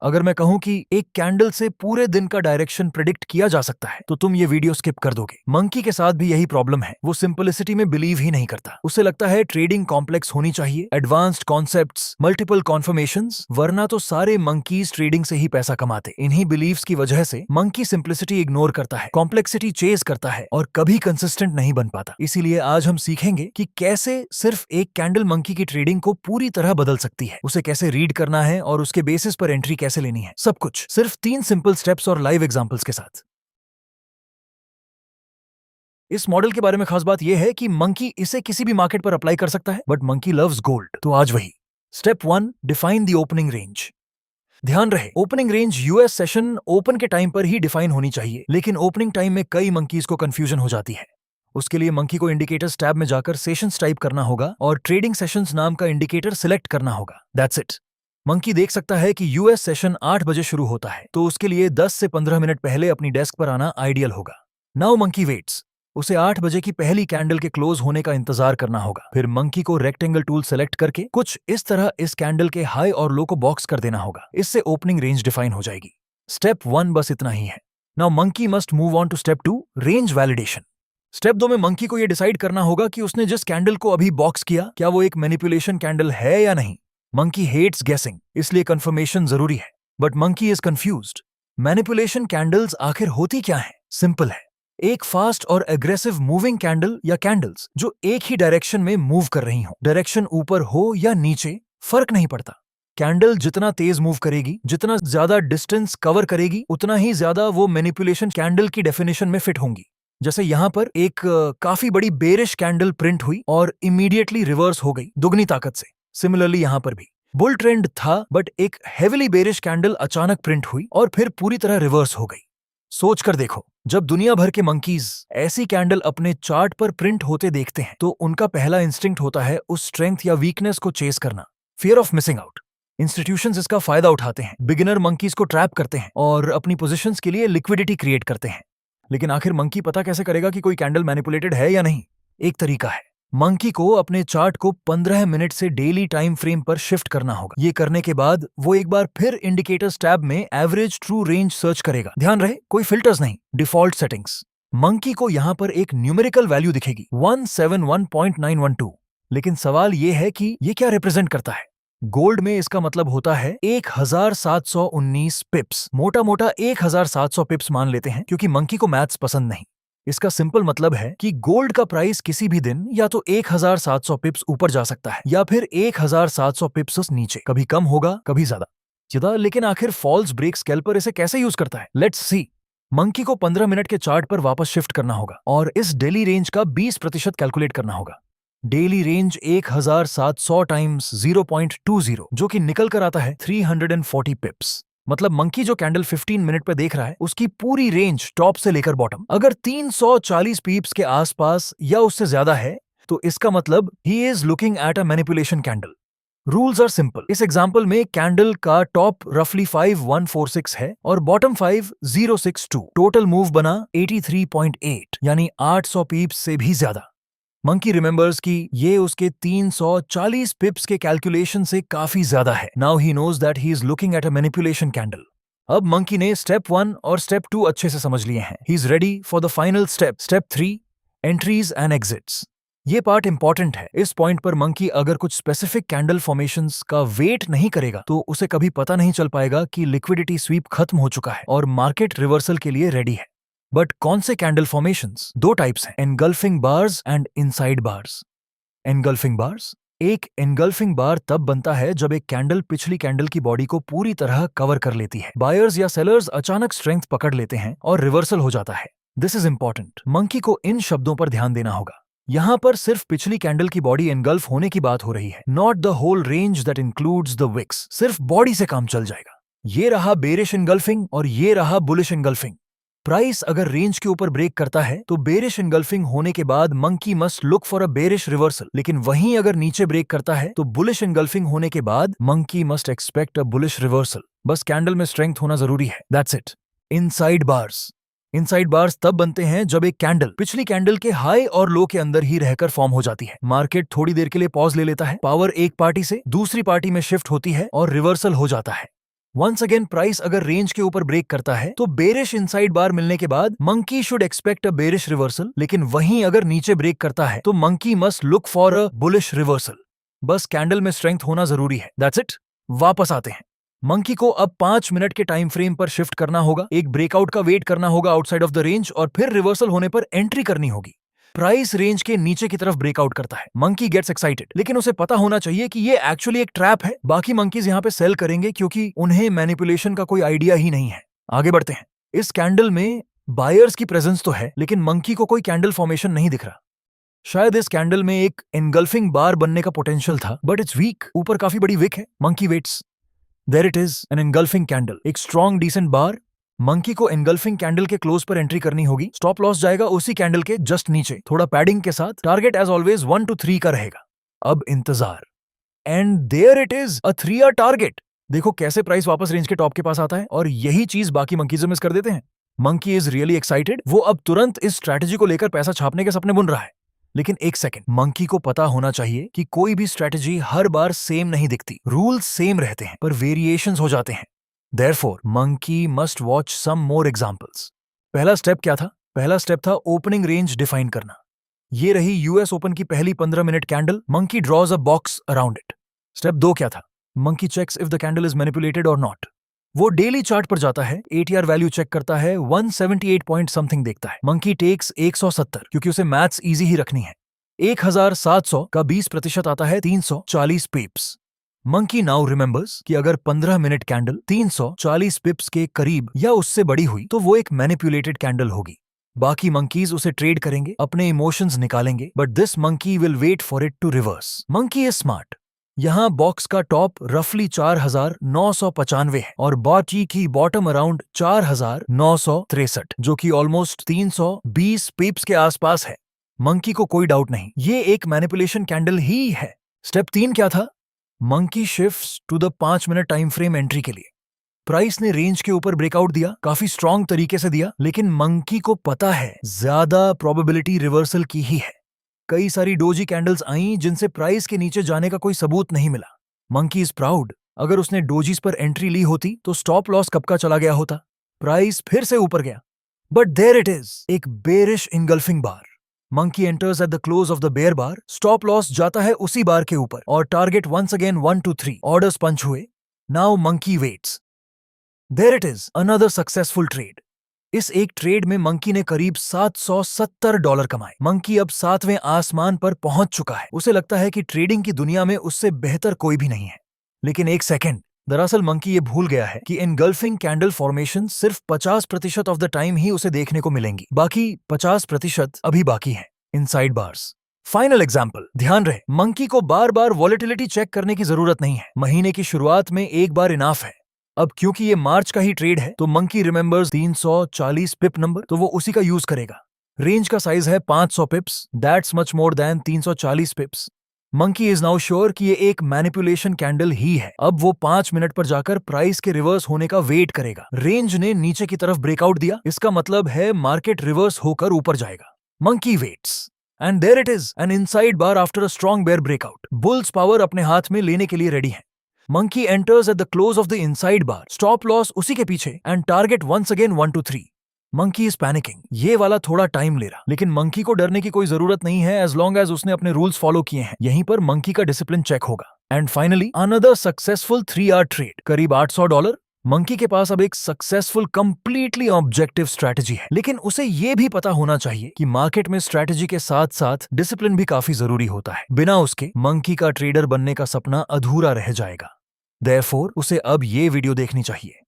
अगर मैं कहूं कि एक कैंडल से पूरे दिन का डायरेक्शन प्रिडिक्ट किया जा सकता है तो तुम ये वीडियो स्किप कर दोगे। मंकी के साथ भी यही प्रॉब्लम है, वो सिंपलिसिटी में बिलीव ही नहीं करता। उसे लगता है ट्रेडिंग कॉम्प्लेक्स होनी चाहिए, एडवांस्ड कॉन्सेप्ट्स, मल्टीपल कॉन्फर्मेशंस, वरना तो सारे मंकीज ट्रेडिंग से ही पैसा कमाते। इन्हीं बिलीव्स की वजह से मंकी सिंपलिसिटी इग्नोर करता है, कॉम्प्लेक्सिटी चेज करता है और कभी कंसिस्टेंट नहीं बन पाता। इसीलिए आज हम सीखेंगे कि कैसे सिर्फ एक कैंडल मंकी की ट्रेडिंग को पूरी तरह बदल सकती है, उसे कैसे रीड करना है और उसके बेसिस पर एंट्री कैसे लेनी है। सब कुछ सिर्फ 3 सिंपल स्टेप्स और लाइव एग्जांपल्स के साथ। इस मॉडल के बारे में खास बात यह है कि मंकी इसे किसी भी मार्केट पर अप्लाई कर सकता है, बट मंकी लव्स गोल्ड। तो आज वही step 1, define the opening range. ध्यान रहे, opening range US session open के टाइम पर ही डिफाइन होनी चाहिए, लेकिन ओपनिंग टाइम में कई मंकीज को कंफ्यूजन हो जाती है। उसके लिए मंकी को इंडिकेटर्स टैब में जाकर सेशंस टाइप करना होगा और ट्रेडिंग सेशंस नाम का इंडिकेटर सिलेक्ट करना होगा। That's it. मंकी देख सकता है कि यूएस सेशन 8 बजे शुरू होता है, तो उसके लिए 10 से 15 मिनट पहले अपनी डेस्क पर आना आइडियल होगा। Now monkey waits. उसे 8 बजे की पहली कैंडल के क्लोज होने का इंतजार करना होगा। फिर मंकी को रेक्टेंगल टूल सेलेक्ट करके कुछ इस तरह इस कैंडल के हाई और लो को बॉक्स कर देना होगा। इससे ओपनिंग रेंज डिफाइन हो जाएगी। स्टेप 1 बस इतना ही है। Now monkey must move on to step 2, range validation. Step 2 में मंकी को यह डिसाइड करना होगा कि उसने जिस कैंडल को अभी बॉक्स किया, क्या वो एक मैनिपुलेशन कैंडल है या नहीं। मंकी हेट्स गेसिंग, इसलिए कंफर्मेशन जरूरी है, but monkey is confused. Manipulation candles आखिर होती क्या है? सिंपल है, एक फास्ट और एग्रेसिव मूविंग कैंडल या कैंडल्स जो एक ही डायरेक्शन में मूव कर रही हो। डायरेक्शन ऊपर हो या नीचे फर्क नहीं पड़ता। कैंडल जितना तेज मूव करेगी, जितना ज्यादा डिस्टेंस कवर करेगी, उतना ही ज्यादा वो मैनिपुलेशन कैंडल की डेफिनेशन में फिट होंगी। जैसे यहां पर एक काफी बड़ी बेरिश कैंडल प्रिंट हुई और इमीडिएटली रिवर्स हो गई दुगनी ताकत से। सिमिलरली यहां पर भी बुल ट्रेंड था, बट एक हेविली बेरिश कैंडल अचानक प्रिंट हुई और फिर पूरी तरह रिवर्स हो गई। सोच कर देखो, जब दुनिया भर के मंकीज ऐसी कैंडल अपने चार्ट पर प्रिंट होते देखते हैं तो उनका पहला इंस्टिंक्ट होता है उस स्ट्रेंथ या वीकनेस को चेस करना, fear of missing out. Institutions इसका फायदा उठाते हैं, बिगिनर मंकीज को ट्रैप करते हैं और अपनी पोजीशंस के लिए लिक्विडिटी क्रिएट करते हैं। लेकिन आखिर मंकी पता कैसे करेगा कि कोई कैंडल मैनिपुलेटेड है या नहीं? एक तरीका है, मंकी को अपने चार्ट को 15 मिनट से डेली टाइम फ्रेम पर शिफ्ट करना होगा। ये करने के बाद वो एक बार फिर इंडिकेटर्स टैब में एवरेज ट्रू रेंज सर्च करेगा। ध्यान रहे, कोई फिल्टर्स नहीं, डिफॉल्ट सेटिंग्स। मंकी को यहाँ पर एक न्यूमेरिकल वैल्यू दिखेगी 171.912, लेकिन सवाल ये है कि ये क्या रिप्रेजेंट करता है? गोल्ड में इसका मतलब होता है 1719 पिप्स। मोटा मोटा 1700 पिप्स मान लेते हैं, क्योंकि मंकी को मैथ्स पसंद नहीं। इसका सिंपल मतलब है कि गोल्ड का प्राइस किसी भी दिन या तो 1700 पिप्स ऊपर जा सकता है या फिर 1700 पिप्स नीचे, कभी कम होगा कभी ज्यादा। लेकिन आखिर फॉल्स ब्रेक स्कैल्पर इसे कैसे यूज करता है? Let's see. मंकी को 15 मिनट के चार्ट पर वापस शिफ्ट करना होगा और इस डेली रेंज का 20% कैलकुलेट करना होगा। डेली रेंज 1700 टाइम्स 0.20, जो कि निकल कर आता है 340 पिप्स। मतलब मंकी जो कैंडल 15 मिनट पे देख रहा है, उसकी पूरी रेंज टॉप से लेकर बॉटम अगर 340 पीप्स के आसपास या उससे ज्यादा है, तो इसका मतलब he is looking at a manipulation candle. Rules are simple. इस एग्जांपल में कैंडल का टॉप रफली 5146 है और बॉटम 5062। टोटल मूव बना 83.8, यानी 800 पीप्स से भी ज्यादा। मंकी रिमेंबर्स कि ये उसके 340 पिप्स के कैलकुलेशन से काफी ज्यादा है। Now he knows that he is looking at a manipulation candle. अब मंकी ने स्टेप 1 और स्टेप 2 अच्छे से समझ लिए हैं। He is ready for the final step 3, entries and exits. ये पार्ट इंपॉर्टेंट है। इस पॉइंट पर मंकी अगर कुछ स्पेसिफिक कैंडल फॉर्मेशंस का वेट नहीं करेगा तो उसे कभी पता नहीं चल पाएगा कि लिक्विडिटी स्वीप खत्म हो चुका है और मार्केट रिवर्सल के लिए रेडी है। बट कौन से कैंडल फॉर्मेशंस? 2 टाइप्स हैं, engulfing bars and inside bars. Engulfing bars, एक एनगल्फिंग बार तब बनता है जब एक कैंडल पिछली कैंडल की बॉडी को पूरी तरह कवर कर लेती है। बायर्स या सेलर्स अचानक स्ट्रेंथ पकड़ लेते हैं और रिवर्सल हो जाता है। This is important. मंकी को इन शब्दों पर ध्यान देना होगा। यहाँ पर सिर्फ पिछली कैंडल की बॉडी एनगल्फ होने की बात हो रही है, not the whole range that includes the wicks. सिर्फ बॉडी से काम चल जाएगा। ये रहा बेरिश एनगल्फिंग और ये रहा बुलिश एनगल्फिंग। प्राइस अगर रेंज के ऊपर ब्रेक करता है तो बेरिश एनगल्फिंग होने के बाद monkey must look for a bearish reversal, लेकिन वहीं अगर नीचे ब्रेक करता है तो बुलिश एनगल्फिंग होने के बाद monkey must expect a bullish reversal. बस कैंडल में स्ट्रेंथ होना जरूरी है, that's it. Inside bars, inside bars तब बनते हैं जब एक कैंडल पिछली कैंडल के हाई और लो के अंदर ही रहकर फॉर्म हो जाती है। मार्केट थोड़ी देर के लिए पॉज ले लेता है, पावर एक पार्टी से दूसरी पार्टी में शिफ्ट होती है और रिवर्सल हो जाता है। वंस अगेन प्राइस अगर रेंज के ऊपर ब्रेक करता है तो बेरिश इनसाइड बार मिलने के बाद monkey should expect a bearish reversal, लेकिन वहीं अगर नीचे ब्रेक करता है तो monkey must look for a bullish reversal. बस कैंडल में स्ट्रेंथ होना जरूरी है। That's it. वापस आते हैं। मंकी को अब 5 मिनट के टाइम फ्रेम पर शिफ्ट करना होगा, एक ब्रेकआउट का वेट करना होगा आउटसाइड ऑफ द रेंज और फिर रिवर्सल होने पर एंट्री करनी होगी। प्राइस रेंज के नीचे की तरफ ब्रेकआउट करता है। मंकी गेट्स एक्साइटेड, लेकिन उसे पता होना चाहिए कि ये एक्चुअली एक ट्रैप है। बाकी मंकीज यहाँ पे सेल करेंगे क्योंकि उन्हें मैनिपुलेशन का कोई आइडिया ही नहीं है। आगे बढ़ते हैं। इस कैंडल में बायर्स की प्रेजेंस तो है, लेकिन मंकी को कोई कैंडल फॉर्मेशन नहीं दिख रहा। शायद इस कैंडल में एक एनगल्फिंग बार बनने का पोटेंशियल था, बट इट्स वीक। ऊपर काफी बड़ी विक है। Monkey waits. There it is, an engulfing candle, एक स्ट्रॉन्ग डिसेंट बार। मंकी को एनगल्फिंग कैंडल के क्लोज पर एंट्री करनी होगी। स्टॉप लॉस जाएगा उसी कैंडल के जस्ट नीचे, थोड़ा पैडिंग के साथ। टारगेट एज ऑलवेज 1 to 3 का रहेगा। अब इंतजार। And there it is, a 3 target. देखो कैसे प्राइस वापस रेंज के टॉप के पास आता है, और यही चीज बाकी मंकीज मिस कर देते हैं। Monkey is really excited. वो अब तुरंत इस स्ट्रैटेजी को लेकर पैसा छापने के सपने बुन रहा है। लेकिन एक सेकंड, मंकी को पता होना चाहिए कि कोई भी स्ट्रैटेजी हर बार सेम नहीं दिखती। रूल्स सेम रहते हैं पर वेरिएशंस हो जाते हैं। Therefore, monkey must watch some more examples. पहला स्टेप क्या था? पहला स्टेप था ओपनिंग रेंज डिफाइन करना। ये रही यूएस ओपन की पहली 15 minute candle. Monkey draws a box around it. Step 2 क्या था? Monkey checks if the candle is manipulated और नॉट। वो डेली चार्ट पर जाता है, ATR वैल्यू चेक करता है, 178 पॉइंट समथिंग देखता है। मंकी टेक्स 170, क्योंकि उसे मैथ्स इजी ही रखनी है। 1700 का 20% आता है 340 पिप्स। मंकी नाउ रिमेंबर्स कि अगर 15 मिनट कैंडल 340 पिप्स के करीब या उससे बड़ी हुई तो वो एक मैनिपुलेटेड कैंडल होगी। बाकी मंकीज उसे ट्रेड करेंगे, अपने इमोशंस निकालेंगे, but this monkey will wait for it to reverse. Monkey is smart. यहाँ बॉक्स का टॉप रफली 4995 है और बॉटी की बॉटम अराउंड 4963, जो कि ऑलमोस्ट 320 पिप्स के आसपास है। मंकी को कोई डाउट नहीं, ये एक मैनिपुलेशन कैंडल ही है। स्टेप 3 क्या था? Monkey shifts to the 5 minute time frame entry के लिए। प्राइस ने रेंज के ऊपर ब्रेकआउट दिया, काफी स्ट्रॉन्ग तरीके से दिया, लेकिन मंकी को पता है ज्यादा प्रोबेबिलिटी रिवर्सल की ही है। कई सारी डोजी कैंडल्स आई जिनसे प्राइस के नीचे जाने का कोई सबूत नहीं मिला। Monkey is proud. अगर उसने डोजीज पर एंट्री ली होती तो स्टॉप लॉस कब का चला गया होता। प्राइस फिर से ऊपर गया, बट देयर इट इज, एक bearish engulfing bar. Monkey enters at the close of the bear bar. Stop loss जाता है उसी बार के ऊपर और target once again 1 to 3। Orders punch हुए। Now monkey waits. There it is, another successful trade. इस एक ट्रेड में मंकी ने करीब $770 कमाए। मंकी अब 7वें आसमान पर पहुंच चुका है। उसे लगता है कि ट्रेडिंग की दुनिया में उससे बेहतर कोई भी नहीं है। लेकिन एक सेकंड, दरअसल मंकी ये भूल गया है कि एनगल्फिंग कैंडल फॉर्मेशन सिर्फ 50% ऑफ द टाइम ही उसे देखने को मिलेंगी। बाकी 50% अभी बाकी है। Inside bars. फाइनल एग्जाम्पल, ध्यान रहे, मंकी को बार बार वॉलेटिलिटी चेक करने की जरूरत नहीं है। महीने की शुरुआत में एक बार इनाफ है। अब क्योंकि ये मार्च का ही ट्रेड है तो मंकी रिमेंबर्स 340 पिप नंबर, तो वो उसी का यूज करेगा। रेंज का साइज है 500 पिप्स। That's much more than 340 पिप्स। Monkey is now sure कि ये एक मैनिपुलेशन कैंडल ही है। अब वो 5 मिनट पर जाकर प्राइस के रिवर्स होने का वेट करेगा। रेंज ने नीचे की तरफ ब्रेकआउट दिया, इसका मतलब है मार्केट रिवर्स होकर ऊपर जाएगा। Monkey waits and there it is, an inside bar after a strong bear breakout. Bulls power अपने हाथ में लेने के लिए रेडी है। Monkey enters at the close of the inside bar. Stop loss उसी के पीछे and target once again 1 to 3। Monkey is panicking. ये वाला थोड़ा टाइम ले रहा, लेकिन मंकी को डरने की कोई जरूरत नहीं है एज लॉन्ग एज उसने अपने रूल्स फॉलो किए हैं। यहीं पर मंकी का डिसिप्लिन चेक होगा। And finally another successful 3 hour trade, करीब $800। मंकी के पास अब एक सक्सेसफुल कंप्लीटली ऑब्जेक्टिव स्ट्रैटेजी है, लेकिन उसे ये भी पता होना चाहिए कि मार्केट में स्ट्रैटेजी के साथ साथ डिसिप्लिन भी काफी जरूरी होता है। बिना उसके मंकी का ट्रेडर बनने का सपना अधूरा रह जाएगा। Therefore, उसे अब ये वीडियो देखनी चाहिए।